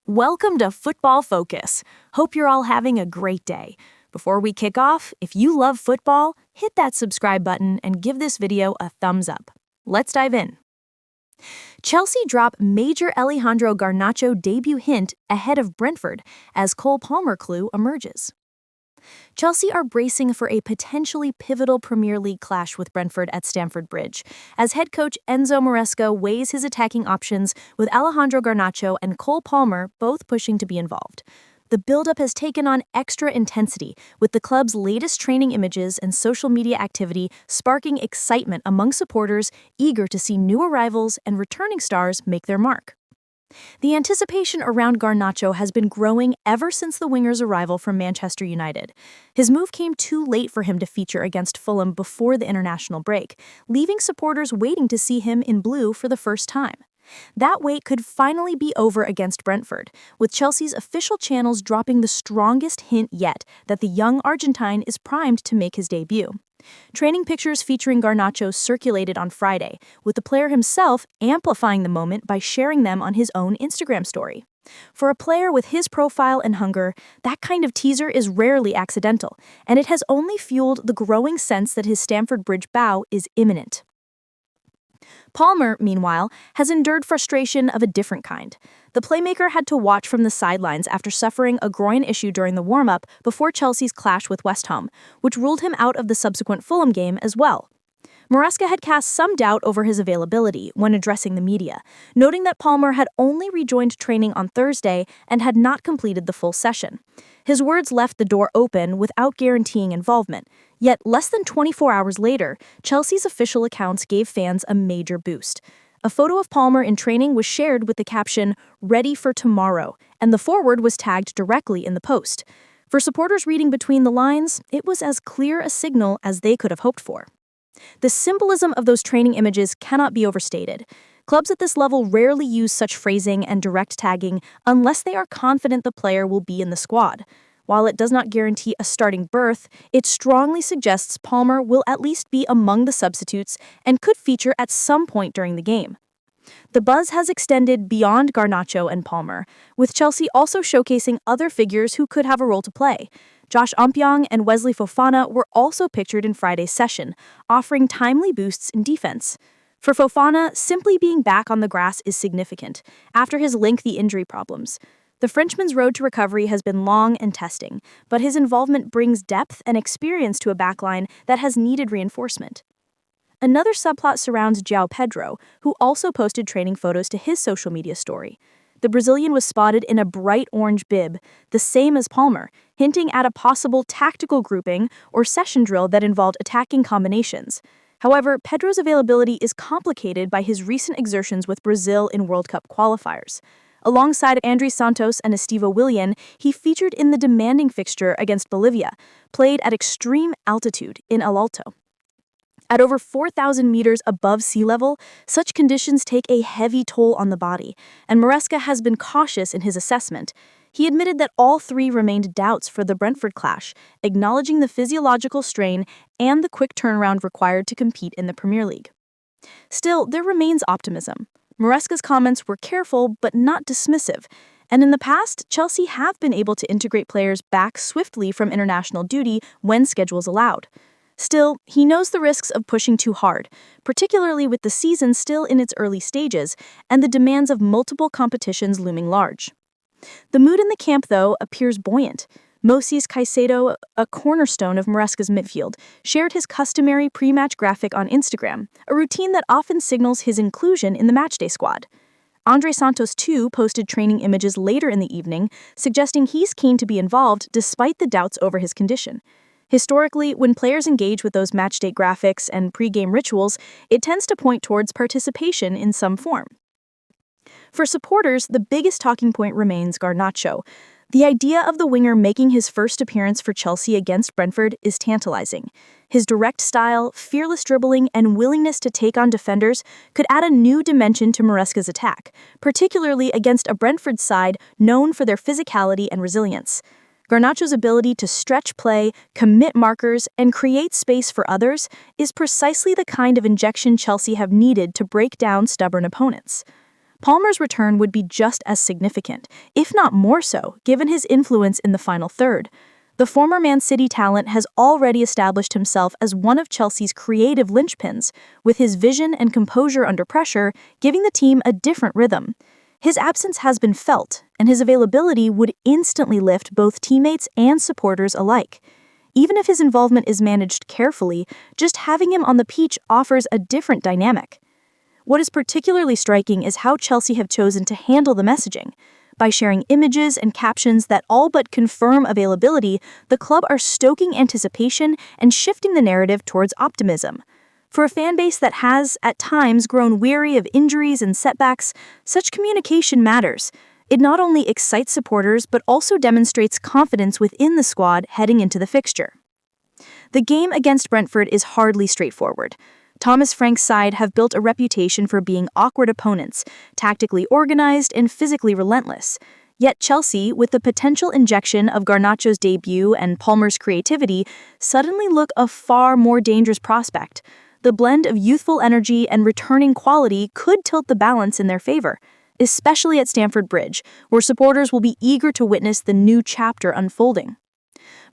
Welcome to Football Focus. Hope you're all having a great day. Before we kick off, if you love football, hit that subscribe button and give this video a thumbs up. Let's dive in. Chelsea drop major Alejandro Garnacho debut hint ahead of Brentford as Cole Palmer clue emerges. Chelsea are bracing for a potentially pivotal Premier League clash with Brentford at Stamford Bridge, as head coach Enzo Maresca weighs his attacking options with Alejandro Garnacho and Cole Palmer both pushing to be involved. The build-up has taken on extra intensity, with the club's latest training images and social media activity sparking excitement among supporters eager to see new arrivals and returning stars make their mark. The anticipation around Garnacho has been growing ever since the winger's arrival from Manchester United. His move came too late for him to feature against Fulham before the international break, leaving supporters waiting to see him in blue for the first time. That wait could finally be over against Brentford, with Chelsea's official channels dropping the strongest hint yet that the young Argentine is primed to make his debut. Training pictures featuring Garnacho circulated on Friday, with the player himself amplifying the moment by sharing them on his own Instagram story. For a player with his profile and hunger, that kind of teaser is rarely accidental, and it has only fueled the growing sense that his Stamford Bridge bow is imminent. Palmer, meanwhile, has endured frustration of a different kind. The playmaker had to watch from the sidelines after suffering a groin issue during the warm-up before Chelsea's clash with West Ham, which ruled him out of the subsequent Fulham game as well. Maresca had cast some doubt over his availability when addressing the media, noting that Palmer had only rejoined training on Thursday and had not completed the full session. His words left the door open without guaranteeing involvement, yet less than 24 hours later, Chelsea's official accounts gave fans a major boost. A photo of Palmer in training was shared with the caption, "Ready for tomorrow," and the forward was tagged directly in the post. For supporters reading between the lines, it was as clear a signal as they could have hoped for. The symbolism of those training images cannot be overstated. Clubs at this level rarely use such phrasing and direct tagging unless they are confident the player will be in the squad. While it does not guarantee a starting berth, it strongly suggests Palmer will at least be among the substitutes and could feature at some point during the game. The buzz has extended beyond Garnacho and Palmer, with Chelsea also showcasing other figures who could have a role to play. Josh Ompyong and Wesley Fofana were also pictured in Friday's session, offering timely boosts in defense. For Fofana, simply being back on the grass is significant, after his lengthy injury problems. The Frenchman's road to recovery has been long and testing, but his involvement brings depth and experience to a backline that has needed reinforcement. Another subplot surrounds João Pedro, who also posted training photos to his social media story. The Brazilian was spotted in a bright orange bib, the same as Palmer, hinting at a possible tactical grouping or session drill that involved attacking combinations. However, Pedro's availability is complicated by his recent exertions with Brazil in World Cup qualifiers. Alongside Andrés Santos and Estevão Willian, he featured in the demanding fixture against Bolivia, played at extreme altitude in El Alto. At over 4,000 meters above sea level, such conditions take a heavy toll on the body, and Maresca has been cautious in his assessment. He admitted that all three remained doubts for the Brentford clash, acknowledging the physiological strain and the quick turnaround required to compete in the Premier League. Still, there remains optimism. Maresca's comments were careful but not dismissive, and in the past, Chelsea have been able to integrate players back swiftly from international duty when schedules allowed. Still, he knows the risks of pushing too hard, particularly with the season still in its early stages and the demands of multiple competitions looming large. The mood in the camp, though, appears buoyant. Moises Caicedo, a cornerstone of Maresca's midfield, shared his customary pre-match graphic on Instagram, a routine that often signals his inclusion in the matchday squad. Andrés Santos, too, posted training images later in the evening, suggesting he's keen to be involved despite the doubts over his condition. Historically, when players engage with those matchday graphics and pre-game rituals, it tends to point towards participation in some form. For supporters, the biggest talking point remains Garnacho. The idea of the winger making his first appearance for Chelsea against Brentford is tantalizing. His direct style, fearless dribbling, and willingness to take on defenders could add a new dimension to Maresca's attack, particularly against a Brentford side known for their physicality and resilience. Garnacho's ability to stretch play, commit markers, and create space for others is precisely the kind of injection Chelsea have needed to break down stubborn opponents. Palmer's return would be just as significant, if not more so, given his influence in the final third. The former Man City talent has already established himself as one of Chelsea's creative linchpins, with his vision and composure under pressure giving the team a different rhythm. His absence has been felt, and his availability would instantly lift both teammates and supporters alike. Even if his involvement is managed carefully, just having him on the pitch offers a different dynamic. What is particularly striking is how Chelsea have chosen to handle the messaging. By sharing images and captions that all but confirm availability, the club are stoking anticipation and shifting the narrative towards optimism. For a fan base that has, at times, grown weary of injuries and setbacks, such communication matters. It not only excites supporters but also demonstrates confidence within the squad heading into the fixture. The game against Brentford is hardly straightforward. Thomas Frank's side have built a reputation for being awkward opponents, tactically organized and physically relentless. Yet Chelsea, with the potential injection of Garnacho's debut and Palmer's creativity, suddenly look a far more dangerous prospect. The blend of youthful energy and returning quality could tilt the balance in their favor, especially at Stamford Bridge, where supporters will be eager to witness the new chapter unfolding.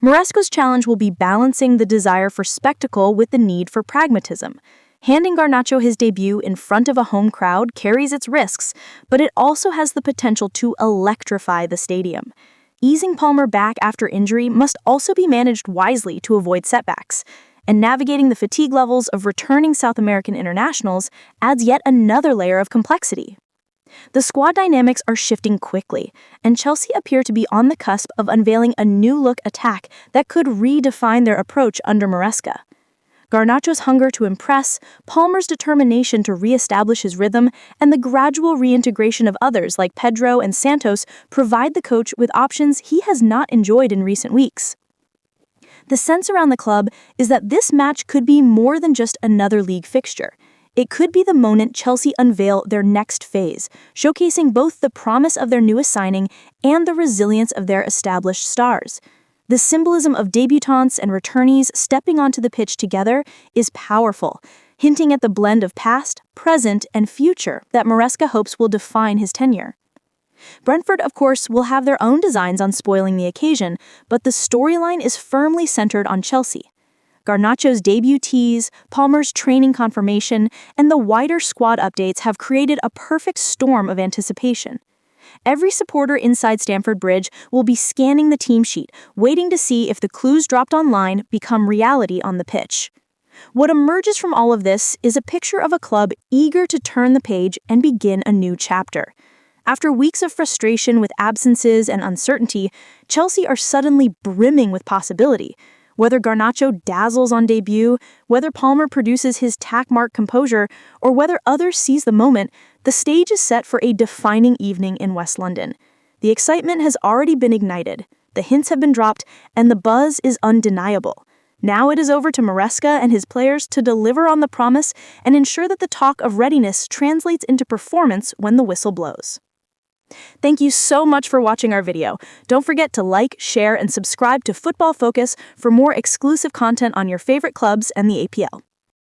Maresca's challenge will be balancing the desire for spectacle with the need for pragmatism. Handing Garnacho his debut in front of a home crowd carries its risks, but it also has the potential to electrify the stadium. Easing Palmer back after injury must also be managed wisely to avoid setbacks, and navigating the fatigue levels of returning South American internationals adds yet another layer of complexity. The squad dynamics are shifting quickly, and Chelsea appear to be on the cusp of unveiling a new-look attack that could redefine their approach under Maresca. Garnacho's hunger to impress, Palmer's determination to re-establish his rhythm, and the gradual reintegration of others like Pedro and Santos provide the coach with options he has not enjoyed in recent weeks. The sense around the club is that this match could be more than just another league fixture. It could be the moment Chelsea unveil their next phase, showcasing both the promise of their newest signing and the resilience of their established stars. The symbolism of debutants and returnees stepping onto the pitch together is powerful, hinting at the blend of past, present, and future that Maresca hopes will define his tenure. Brentford, of course, will have their own designs on spoiling the occasion, but the storyline is firmly centered on Chelsea. Garnacho's debut tease, Palmer's training confirmation, and the wider squad updates have created a perfect storm of anticipation. Every supporter inside Stamford Bridge will be scanning the team sheet, waiting to see if the clues dropped online become reality on the pitch. What emerges from all of this is a picture of a club eager to turn the page and begin a new chapter. After weeks of frustration with absences and uncertainty, Chelsea are suddenly brimming with possibility. Whether Garnacho dazzles on debut, whether Palmer produces his tack-mark composure, or whether others seize the moment, the stage is set for a defining evening in West London. The excitement has already been ignited, the hints have been dropped, and the buzz is undeniable. Now it is over to Maresca and his players to deliver on the promise and ensure that the talk of readiness translates into performance when the whistle blows. Thank you so much for watching our video. Don't forget to like, share, and subscribe to Football Focus for more exclusive content on your favorite clubs and the APL.